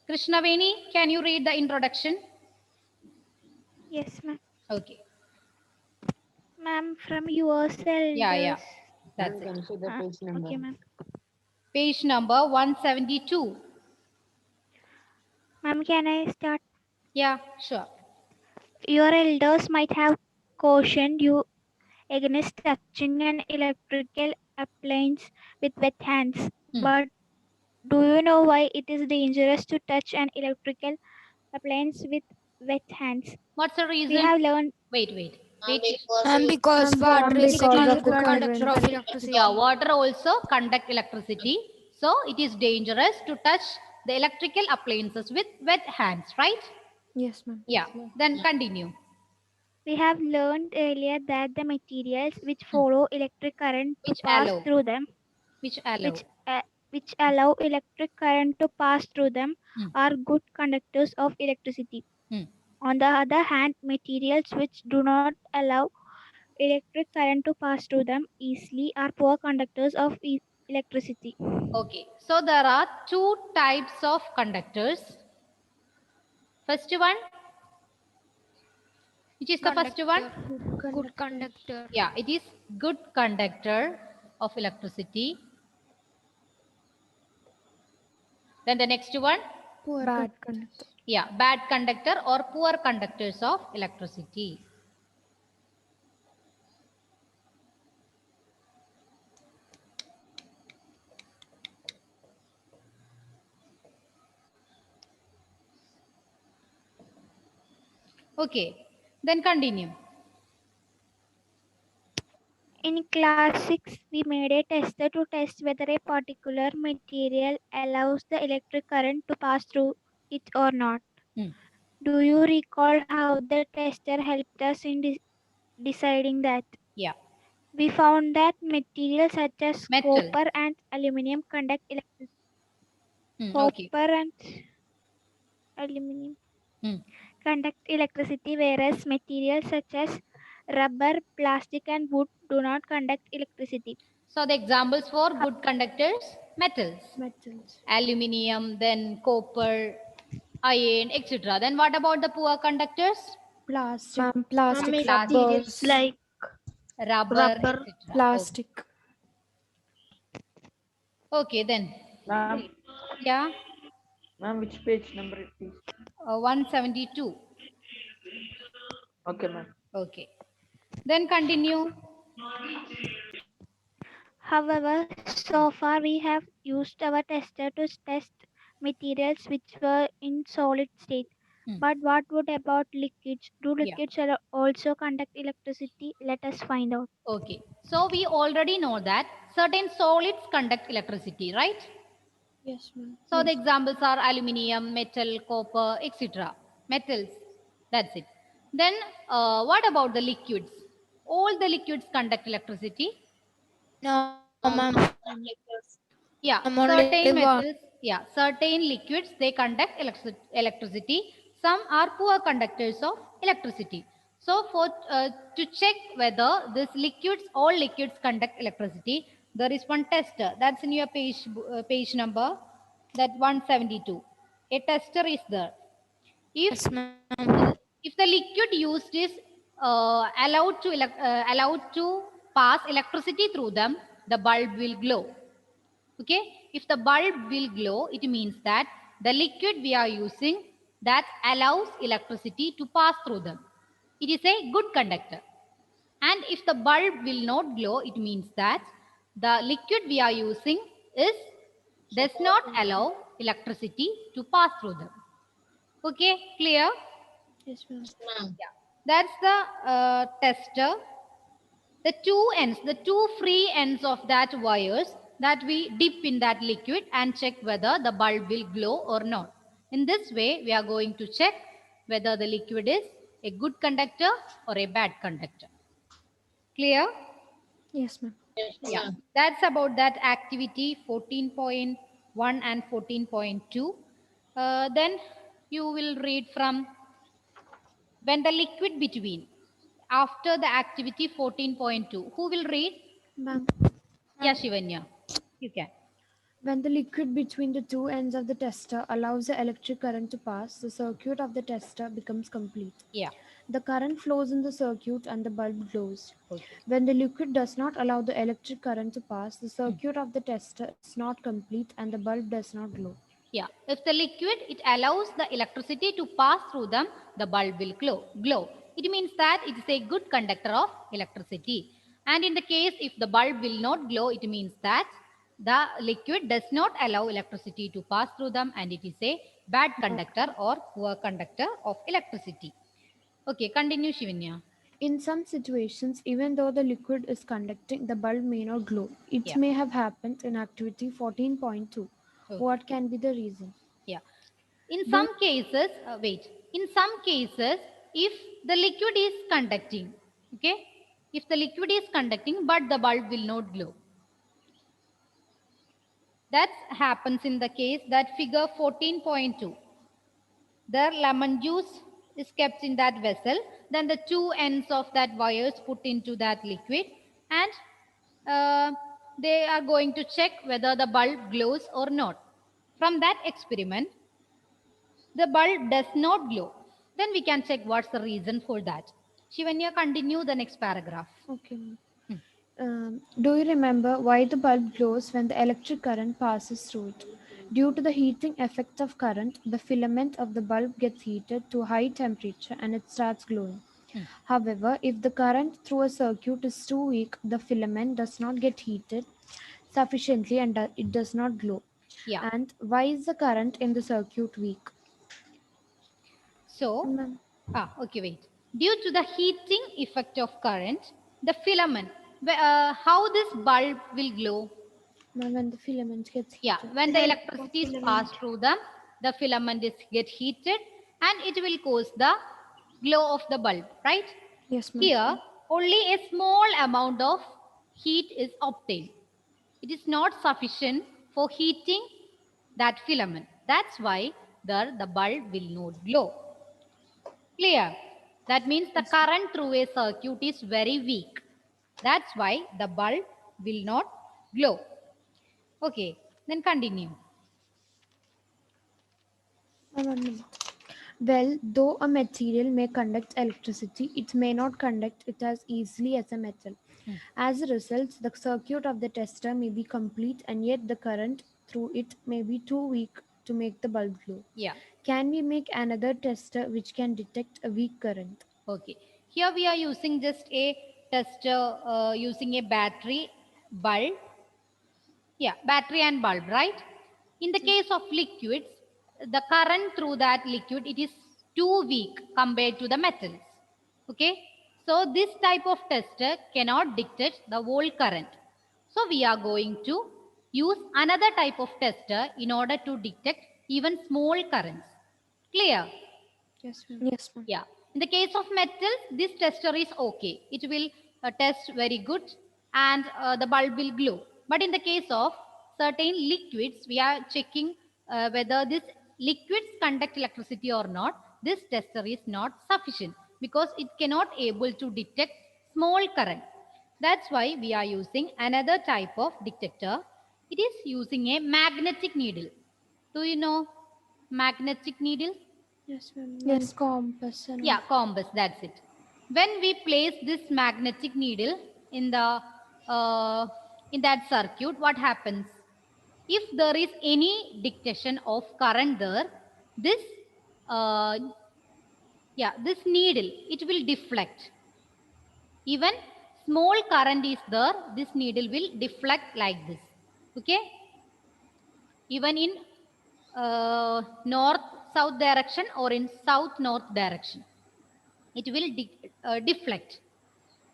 Krishnaveni, can you read the introduction? Yes, ma'am. Okay. Ma'am, from yourself. Yeah. That's Can it. you see the page number? Okay, ma'am. Page number 172. Ma'am, can I start? Yeah, sure. Your elders might have cautioned you against touching an electrical appliance with wet hands. But do you know why it is dangerous to touch an electrical appliance with wet hands? What's the We reason? have learned Wait. Because water is a because of the conductor of current. electricity. Yeah, water also conduct electricity. So it is dangerous to touch the electrical appliances with wet hands, right? Yes, ma'am. Yeah. Then continue. we have learned earlier that the materials which follow electric current to Which pass allow. through them, Which allow. which allow electric current to pass through them, are good conductors of electricity. On the other hand, materials which do not allow electric current to pass through them easily are poor conductors of electricity. Okay. So there are two types of conductors. First one. Which is the first one? Good conductor. Yeah, it is good conductor of electricity. Then the next one? Bad conductor. Yeah, bad conductor or poor conductors of electricity. Okay, then continue. In class 6, we made a tester to test whether a particular material allows the electric current to pass through it or not. Do you recall how the tester helped us in deciding that? Yeah. We found that materials such as Metal. copper and aluminum conduct electricity. Okay. Copper and aluminum conduct electricity, whereas materials such as rubber, plastic, and wood do not conduct electricity. So the examples for good conductors, metals. Aluminium, then copper, iron, etc. Then what about the poor conductors? Plastic. Plastic. Plastics, Like rubber, etc. Plastic. Okay, then. Ma'am, Yeah, ma'am, which page number it is? 172. Okay, ma'am. Okay. Then continue. However, so far we have used our tester to test materials which were in solid state. But what would about liquids? Do liquids also conduct electricity? Let us find out. Okay. So we already know that certain solids conduct electricity, right? Yes, ma'am. So the examples are aluminium, metal, copper, etc. Metals. That's it. Then what about the liquids? All the liquids conduct electricity. No, ma'am. Yeah, certain metals, yeah, certain liquids, they conduct electricity. Some are poor conductors of electricity. So for to check whether this liquids, all liquids conduct electricity, there is one tester. That's in your page number, that 172. A tester is there. If if the liquid used is allowed to pass electricity through them, the bulb will glow. Okay, if the bulb will glow, it means that the liquid we are using that allows electricity to pass through them. It is a good conductor. And if the bulb will not glow, it means that the liquid we are using does not allow electricity to pass through them. Okay, clear? Yes, ma'am. Yeah, that's the tester. The two ends, the two free ends of that wires that we dip in that liquid and check whether the bulb will glow or not. In this way, we are going to check whether the liquid is a good conductor or a bad conductor. Clear? Yes, ma'am. Yeah, that's about that activity 14.1 and 14.2. Then you will read from when the liquid between. After the activity 14.2, who will read? Ma'am. Yeah, Shivanya, you can. When the liquid between the two ends of the tester allows the electric current to pass, the circuit of the tester becomes complete. Yeah. The current flows in the circuit and the bulb glows. Okay. When the liquid does not allow the electric current to pass, the circuit of the tester is not complete and the bulb does not glow. Yeah. If the liquid, it allows the electricity to pass through them, the bulb will glow. It means that it is a good conductor of electricity. And in the case if the bulb will not glow, it means that the liquid does not allow electricity to pass through them and it is a bad conductor or poor conductor of electricity. Okay, continue Shivanya. In some situations, even though the liquid is conducting, the bulb may not glow. It Yeah. may have happened in activity 14.2. Okay. What can be the reason? Yeah. In some cases, in some cases, if the liquid is conducting, okay, if the liquid is conducting but the bulb will not glow, that happens in the case that figure 14.2. The lemon juice is kept in that vessel, then the two ends of that wires put into that liquid and they are going to check whether the bulb glows or not. From that experiment, the bulb does not glow. Then we can check what's the reason for that. Shivanya, continue the next paragraph. Okay. Do you remember why the bulb glows when the electric current passes through it? Due to the heating effect of current, the filament of the bulb gets heated to a high temperature and it starts glowing. However, if the current through a circuit is too weak, the filament does not get heated sufficiently and it does not glow. Yeah. And why is the current in the circuit weak? So, Ma'am, okay, wait. Due to the heating effect of current, the filament, how this bulb will glow? when the filament gets Yeah, heated. when the electricity is passed through them, the filament is get heated and it will cause the glow of the bulb, right? Yes, ma'am. Here, only a small amount of heat is obtained. It is not sufficient for heating that filament. That's why the bulb will not glow. Clear? That means the current through a circuit is very weak. That's why the bulb will not glow. Okay, then continue. Well, though a material may conduct electricity, it may not conduct it as easily as a metal. As a result, the circuit of the tester may be complete and yet the current through it may be too weak to make the bulb glow. Yeah. Can we make another tester which can detect a weak current? Okay. Here we are using just a tester using a battery bulb. Yeah, battery and bulb, right? In the case of liquids, the current through that liquid, it is too weak compared to the metals. Okay. So this type of tester cannot detect the whole current. So we are going to use another type of tester in order to detect even small currents. Clear? Yes, ma'am. Yes, ma'am. Yeah. In the case of metals, this tester is okay. It will test very good and the bulb will glow. But in the case of certain liquids, we are checking whether this liquids conduct electricity or not. This tester is not sufficient because it cannot able to detect small current. That's why we are using another type of detector. It is using a magnetic needle. Do you know magnetic needle? Yes, ma'am. Yes. Compass. And Yeah, compass, that's it. When we place this magnetic needle in the in that circuit, what happens? If there is any detection of current there, this uh, this needle, it will deflect. Even small current is there, this needle will deflect like this. Okay? Even in north south direction or in south north direction, it will deflect.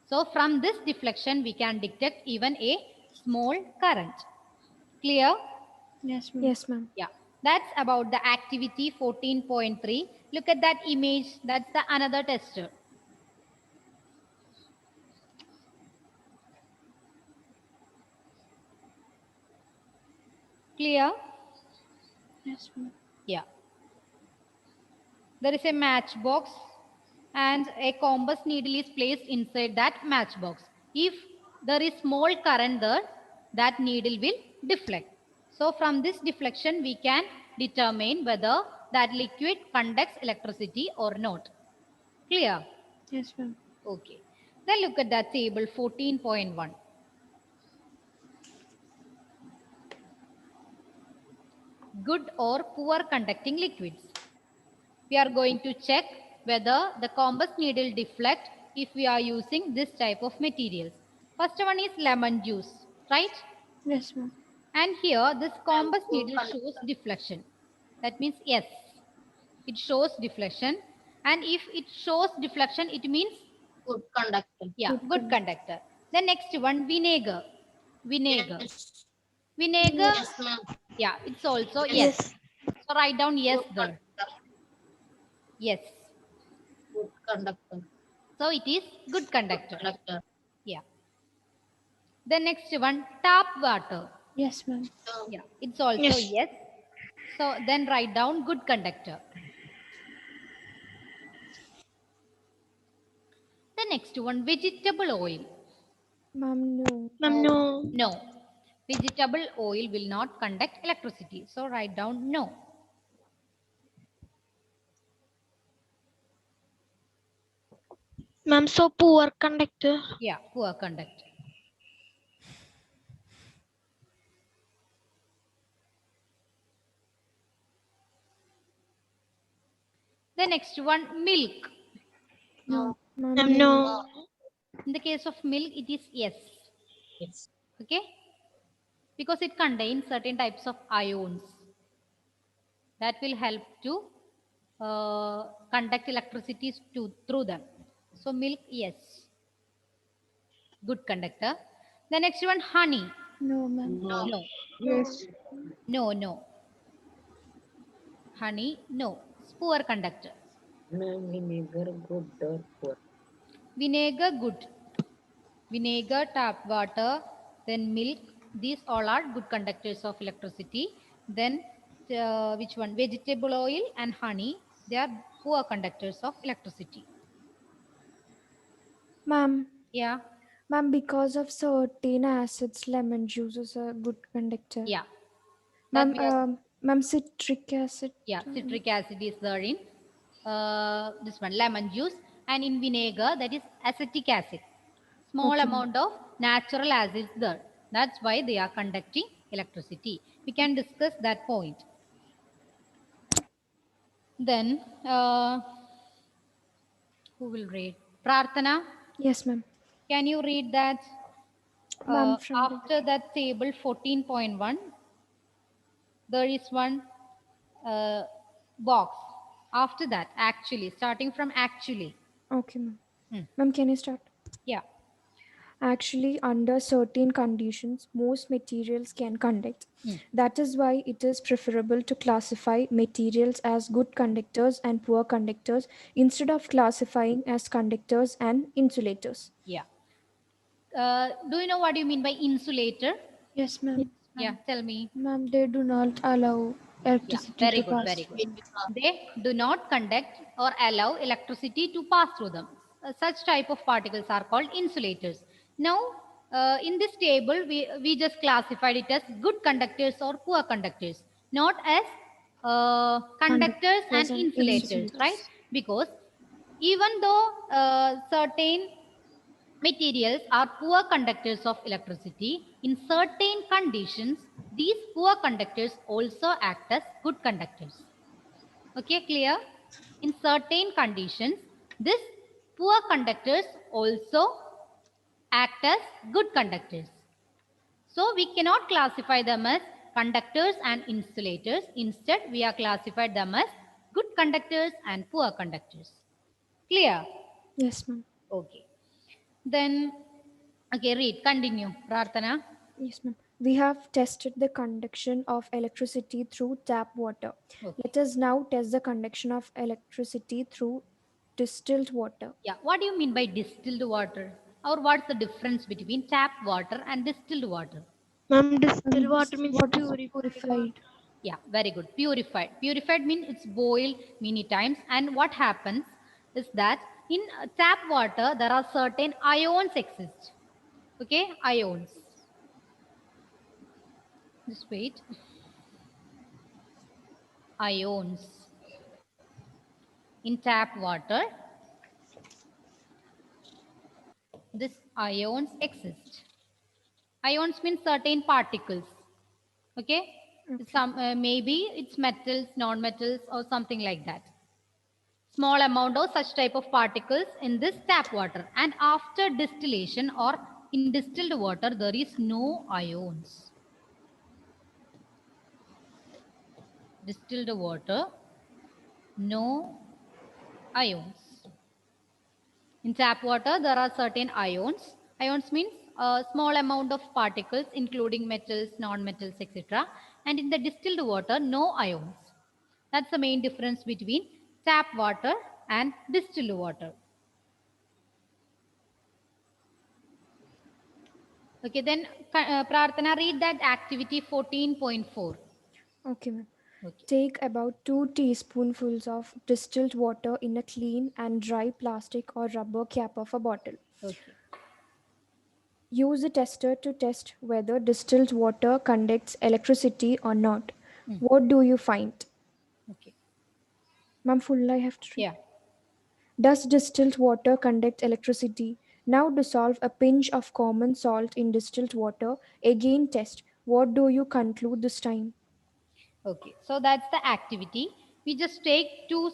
So from this deflection, we can detect even a small current. Clear? yes, ma'am. Yes, ma'am. Yeah. That's about the activity 14.3. Look at that image. That's the another tester. Clear? Yes, ma'am. Yeah. There is a matchbox and a compass needle is placed inside that matchbox. If there is small current there, that needle will deflect. So from this deflection, we can determine whether that liquid conducts electricity or not. Clear? Yes, ma'am. Okay. Then look at that table 14.1. Good or poor conducting liquids. We are going to check whether the compass needle deflect if we are using this type of materials. First one is lemon juice, right? Yes, ma'am. And here this compass needle shows deflection. That means yes, it shows deflection. And if it shows deflection, it means Good conductor. yeah, good conductor. The next one, vinegar. Vinegar. Yes. Vinegar, Yes, ma'am. yeah, it's also yes. So write down yes there. Yes. Good conductor. So it is good conductor. Conductor. Yeah. The next one, tap water. Yes, ma'am. Yeah, it's also yes. So then write down good conductor. The next one, vegetable oil. Ma'am, no. No. Vegetable oil will not conduct electricity. So write down no. Ma'am, so poor conductor. Yeah, poor conductor. The next one, milk. No. Ma'am, Ma'am, no. In the case of milk, it is yes. Yes. Okay? Because it contains certain types of ions that will help to conduct electricity through them. So milk, yes. Good conductor. The next one, honey. No, ma'am. No. Yes. No. Honey, no. It's poor conductor. Ma'am, vinegar good or poor? Vinegar, good. Vinegar, tap water, then milk. These all are good conductors of electricity. Then which one? Vegetable oil and honey. They are poor conductors of electricity. Ma'am. Yeah. Ma'am, because of certain acids, lemon juice is a good conductor. Yeah. That Ma'am, we are- ma'am, citric acid. yeah, citric acid is there in this one, lemon juice, and in vinegar, that is acetic acid. Small Okay. amount of natural acids there. That's why they are conducting electricity. We can discuss that point. Then, who will read? Prarthana, Yes, ma'am. can you read that? Ma'am, from the- After that table 14.1, there is one box. After that, actually, starting from actually. Okay, ma'am. Hmm. Ma'am, can you start? Yeah. Actually, under certain conditions, most materials can conduct. That is why it is preferable to classify materials as good conductors and poor conductors instead of classifying as conductors and insulators. Yeah. Do you know what you mean by insulator? Yes, ma'am. Yeah, tell me. Ma'am, they do not allow Yeah, electricity very to good, pass. very good. They do not conduct or allow electricity to pass through them. Such type of particles are called insulators. Now, in this table, we just classified it as good conductors or poor conductors, not as conductors and Conductors and insulators, insulators. right? Because even though certain materials are poor conductors of electricity, in certain conditions, these poor conductors also act as good conductors. Okay, clear? In certain conditions, these poor conductors also act as good conductors. So we cannot classify them as conductors and insulators. Instead, we are classified them as good conductors and poor conductors. Clear? Yes, ma'am. Okay. Then, okay, read, continue, Prarthana. Yes, ma'am. We have tested the conduction of electricity through tap water. Okay. Let us now test the conduction of electricity through distilled water. Yeah, what do you mean by distilled water? Or what's the difference between tap water and distilled water? Ma'am, distilled water means Water is purified. purified. Yeah, very good. Purified. Purified means it's boiled many times. And what happens is that in tap water, there are certain ions exist. Okay, ions. Just wait. ions. In tap water, these ions exist. Ions mean certain particles. Okay? Some maybe it's metals, non-metals, or something like that. Small amount of such type of particles in this tap water, and after distillation or in distilled water there is no ions. Distilled water, no ions. In tap water there are certain ions. Ions means a small amount of particles including metals, non-metals, etc. And in the distilled water no ions. That's the main difference between tap water and distilled water. Okay, then Prarthana, read that activity 14.4. Okay, ma'am. Okay. Take about 2 teaspoonfuls of distilled water in a clean and dry plastic or rubber cap of a bottle. Okay. Use a tester to test whether distilled water conducts electricity or not. What do you find? Okay. Ma'am, full I have to read. Yeah. Does distilled water conduct electricity? Now dissolve a pinch of common salt in distilled water. Again test. What do you conclude this time? Okay. So that's the activity. We just take 2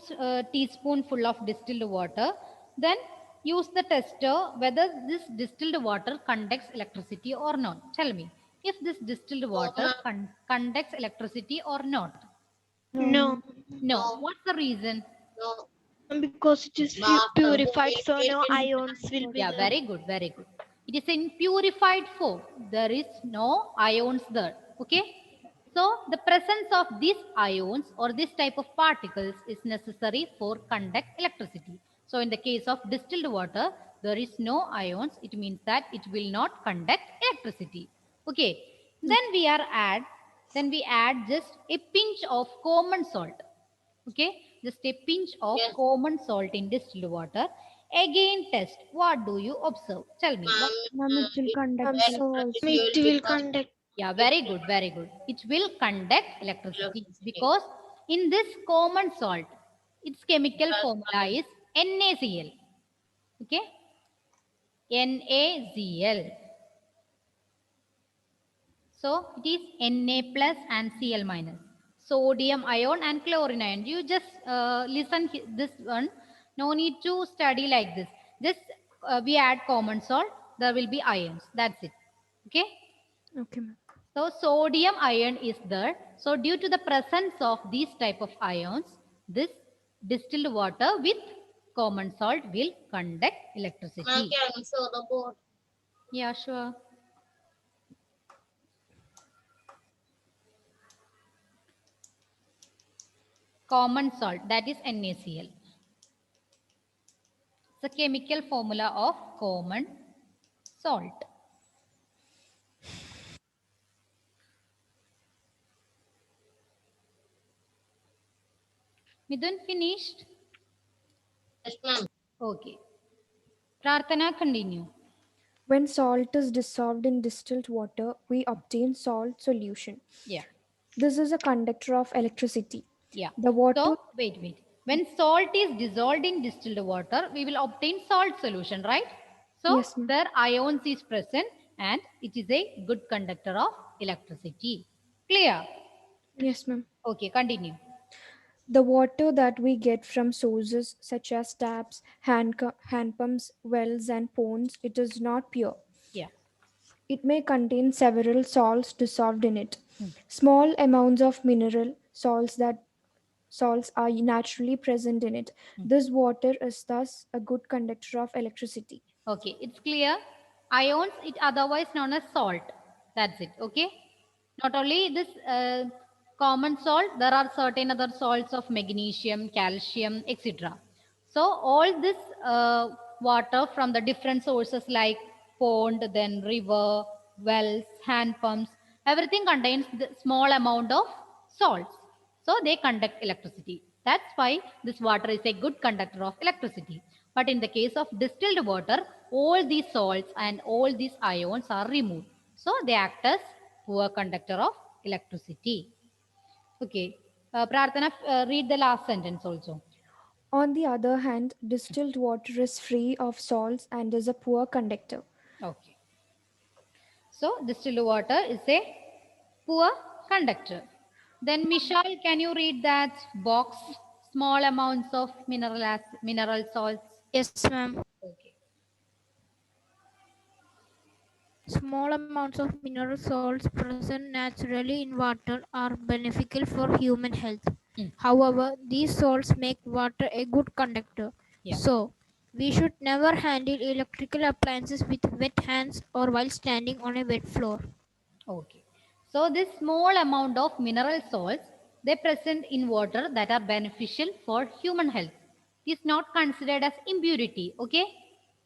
teaspoonful of distilled water. Then use the tester whether this distilled water conducts electricity or not. Tell me if this distilled water conducts electricity or not. No, No. No. What's the reason? No. because it is After purified, so boiling no it in ions will be Yeah, there. very good, very good. It is in purified form. There is no ions there. Okay. So the presence of these ions or this type of particles is necessary for conduct electricity. So in the case of distilled water, there is no ions. It means that it will not conduct electricity. Okay. Then we add just a pinch of common salt. Okay, just a pinch of Yes. common salt in distilled water. Again test. What do you observe? Tell me. Ma'am, it will conduct when so it also. It will conduct. Yeah, very good, very good. It will conduct electricity Electricity. because in this common salt, its chemical formula is NaCl. Okay, NaCl. So it is Na plus and Cl minus. Sodium ion and chlorine ion. You just listen this one. No need to study like this. Just we add common salt. There will be ions. That's it. Okay. Okay, ma'am. So sodium ion is there. So due to the presence of these type of ions, this distilled water with common salt will conduct electricity. Ma'am, can you show the board? Yeah, sure. Common salt, that is NaCl. It's a chemical formula of common salt. Midun, finished? Yes, ma'am. Okay. Prarthana, continue. When salt is dissolved in distilled water, we obtain salt solution. Yeah. This is a conductor of electricity. Yeah. The water. So, wait. When salt is dissolved in distilled water, we will obtain salt solution, right? So, Yes, ma'am. there ions is present and it is a good conductor of electricity. Clear? Yes, ma'am. Okay, continue. The water that we get from sources such as taps, hand pumps, wells, and ponds, it is not pure. Yeah. It may contain several salts dissolved in it. Small amounts of mineral salts are naturally present in it. This water is thus a good conductor of electricity. Okay, it's clear. Ions, it otherwise known as salt. That's it. Okay. Not only this common salt, there are certain other salts of magnesium, calcium, etc. So all this water from the different sources like pond, then river, wells, hand pumps, everything contains the small amount of salts. So they conduct electricity. That's why this water is a good conductor of electricity. But in the case of distilled water, all these salts and all these ions are removed. So they act as poor conductor of electricity. Okay. Prarthana, read the last sentence also. On the other hand, distilled water is free of salts and is a poor conductor. Okay. So distilled water is a poor conductor. Then Mishal, can you read that box? Small amounts of mineral salts. Yes, ma'am. Okay. Small amounts of mineral salts present naturally in water are beneficial for human health. Mm. However, these salts make water a good conductor. Yeah. So, we should never handle electrical appliances with wet hands or while standing on a wet floor. Okay. So this small amount of mineral salts, they present in water that are beneficial for human health. It is not considered as impurity. Okay.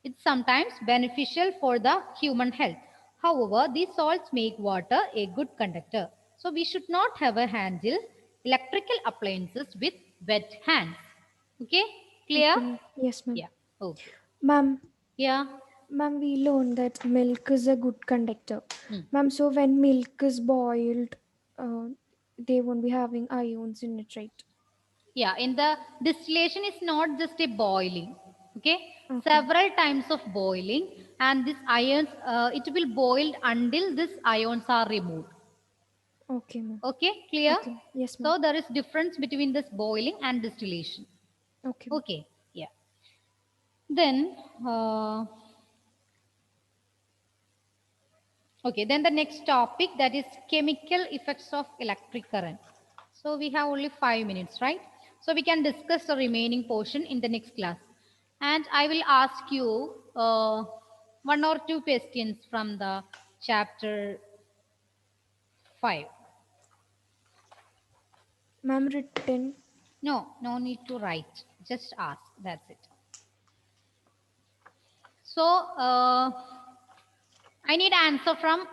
It's sometimes beneficial for the human health. However, these salts make water a good conductor. So we should not ever handle electrical appliances with wet hands. Okay. Clear? Okay, ma'am. Yes, ma'am. Yeah. Okay. Ma'am, Yeah. ma'am, we learned that milk is a good conductor. Hmm. Ma'am, so when milk is boiled, they won't be having ions in it, right? Yeah, in the distillation is not just a boiling. Okay, Okay. several times of boiling, and this ions it will boil until these ions are removed. Okay, ma'am. Okay, clear? Okay. Yes, ma'am. So there is difference between this boiling and distillation. Okay. ma'am. Okay, yeah. Then okay, then the next topic, that is chemical effects of electric current. So we have only 5 minutes, right? So we can discuss the remaining portion in the next class. And I will ask you one or two questions from the chapter 5. Ma'am, written. No need to write. Just ask. That's it. So I need answer from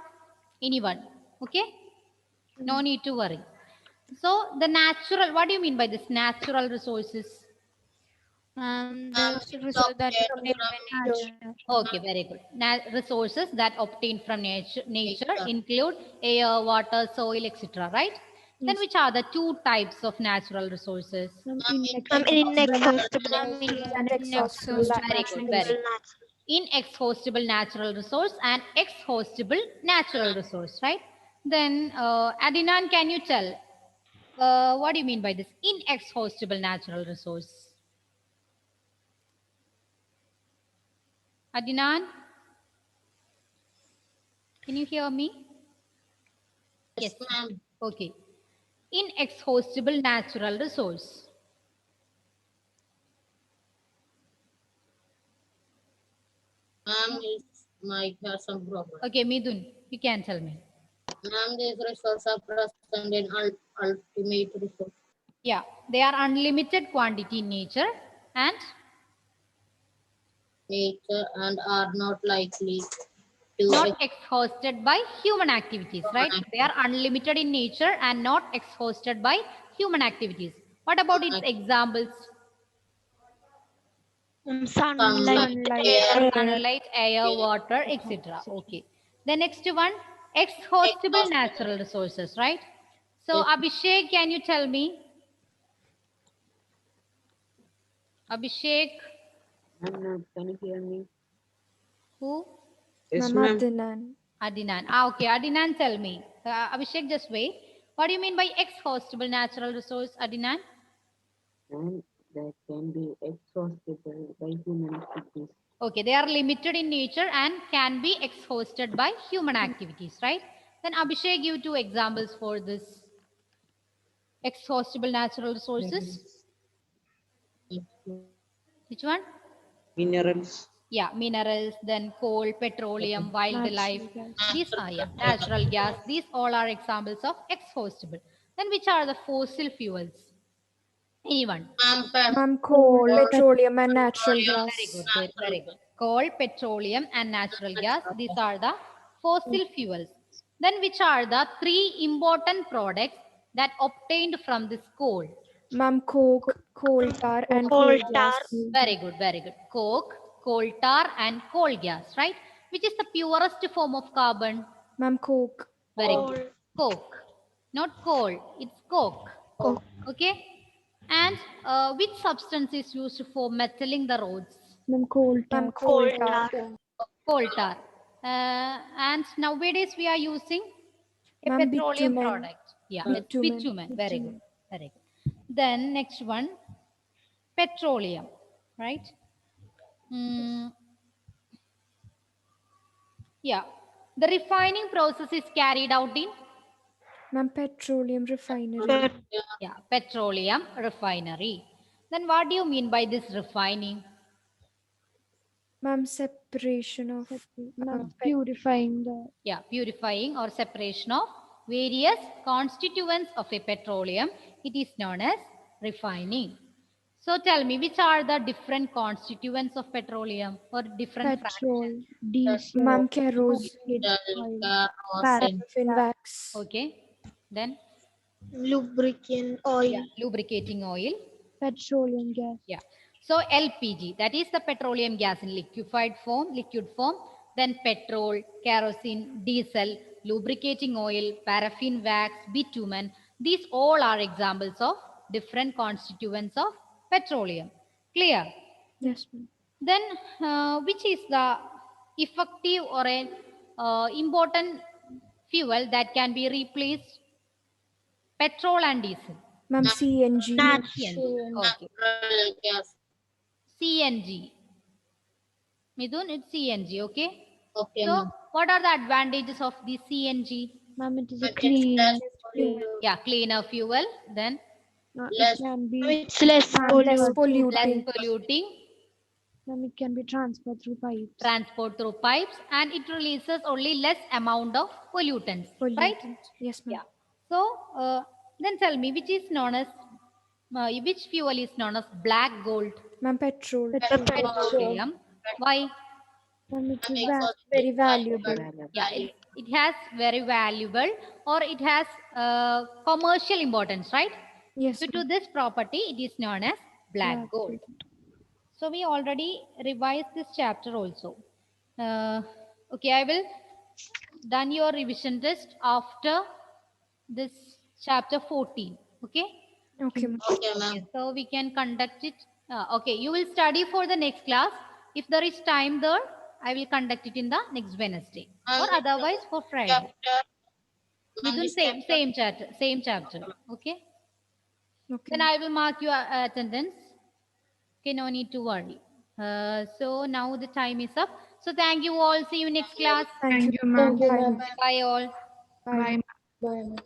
anyone. Okay? No need to worry. So the natural, what do you mean by this natural resources? The resource that is obtained by nature. Okay, very good. Resources that obtained from nature include air, water, soil, etc. Right? Then which are the two types of natural resources? Ma'am, Inexhaustible and exhaustible. Very good, very good. Inexhaustible natural resource and exhaustible natural resource, right? Then Adnan, can you tell what do you mean by this inexhaustible natural resource? Adnan, can you hear me? Yes, ma'am. Okay. Inexhaustible natural resource. Ma'am, it might have some problem. Okay, Midun, you can tell me. Ma'am, these resources are present in ultimate resource. Yeah, they are unlimited quantity in nature and Nature and are not likely to not exhausted by human activities, right? They are unlimited in nature and not exhausted by human activities. What about its examples? sunlight, Sunlight, air, water, etc. Okay. The next one, exhaustible natural resources, right? So Abhishek, can you tell me? Abhishek, Ma'am, can you hear me? who? Yes, Ma'am, ma'am. Adnan. Adnan. Ah, okay. Adnan, tell me. Abhishek, just wait. What do you mean by exhaustible natural resource, Adnan? Ma'am, that can be exhaustible by human activities. Okay, they are limited in nature and can be exhausted by human activities, right? Then Abhishek, give 2 examples for this exhaustible natural resources. Which one? Minerals. Yeah, minerals, then coal, petroleum, wildlife. Natural gas. These are, yeah, natural gas. These all are examples of exhaustible. Then which are the fossil fuels? Anyone? Ma'am, coal, petroleum, and natural Very gas. good, very good. Coal, petroleum, and natural gas. These are the fossil fuels. Then which are the 3 important products that obtained from this coal? Ma'am, coke, coal tar, and Coal coal tar. gas. Very good, very good. Coke, coal tar, and coal gas, right? Which is the purest form of carbon? Ma'am, coke. Very good. Coke. Not coal, it's coke. Okay. And which substance is used for metalling the roads? Ma'am, coal tar. Coal tar. Coal tar. And nowadays we are using a Ma'am, petroleum bitumen. product. Yeah, it's Bitumen. bitumen. Very good. Very good. Then next one, petroleum, right? Mm, yeah. The refining process is carried out in Ma'am, petroleum refinery. yeah, petroleum refinery. Then what do you mean by this refining? Ma'am, separation of Ma'am, purifying the Yeah, purifying or separation of various constituents of a petroleum. It is known as refining. So tell me, which are the different constituents of petroleum or different petrol, fractions? diesel, ma'am, kerosene, oil, Kerosene, paraffin wax, Okay. Then Lubricant oil. yeah, lubricating oil. petroleum gas, Yeah. So LPG, that is the petroleum gas in liquid form. Then petrol, kerosene, diesel, lubricating oil, paraffin wax, bitumen. These all are examples of different constituents of petroleum. Clear? yes, ma'am. Then which is the effective or an important fuel that can be replaced petrol and diesel? Ma'am, CNG, CNG. Okay. natural gas. CNG. Midun, it's CNG, okay? Okay, So, ma'am. what are the advantages of the CNG? ma'am, it is a But it's clean, less clean, Yeah, cleaner fuel, then it less can be It's less less polluted. polluting, less polluting, ma'am, it can be transferred through pipes, transport through pipes, and it releases only less amount of pollutants, right? pollutant, yes, ma'am. Yeah. So, then tell me, which fuel is known as black gold? Ma'am, petrol, Petroleum. Why? ma'am, it is because very it's valuable, Yeah, it has very valuable or it has commercial importance, right? yes, Due to ma'am. this property, it is known as black gold. So we already revised this chapter also. Okay, I will done your revision test after this chapter 14. Okay. Okay, ma'am. okay, ma'am. So we can conduct it. Okay, you will study for the next class. If there is time there, I will conduct it in the next Wednesday or And otherwise for Friday. chapter. Ma'am, Midun, this same chapter, same chapter. Okay. Okay, Then I will mark your attendance. Okay, no need to worry. So now the time is up. So thank you all. See you next class. thank you, Thank you, ma'am. Bye. Bye all. Bye. Bye, ma'am.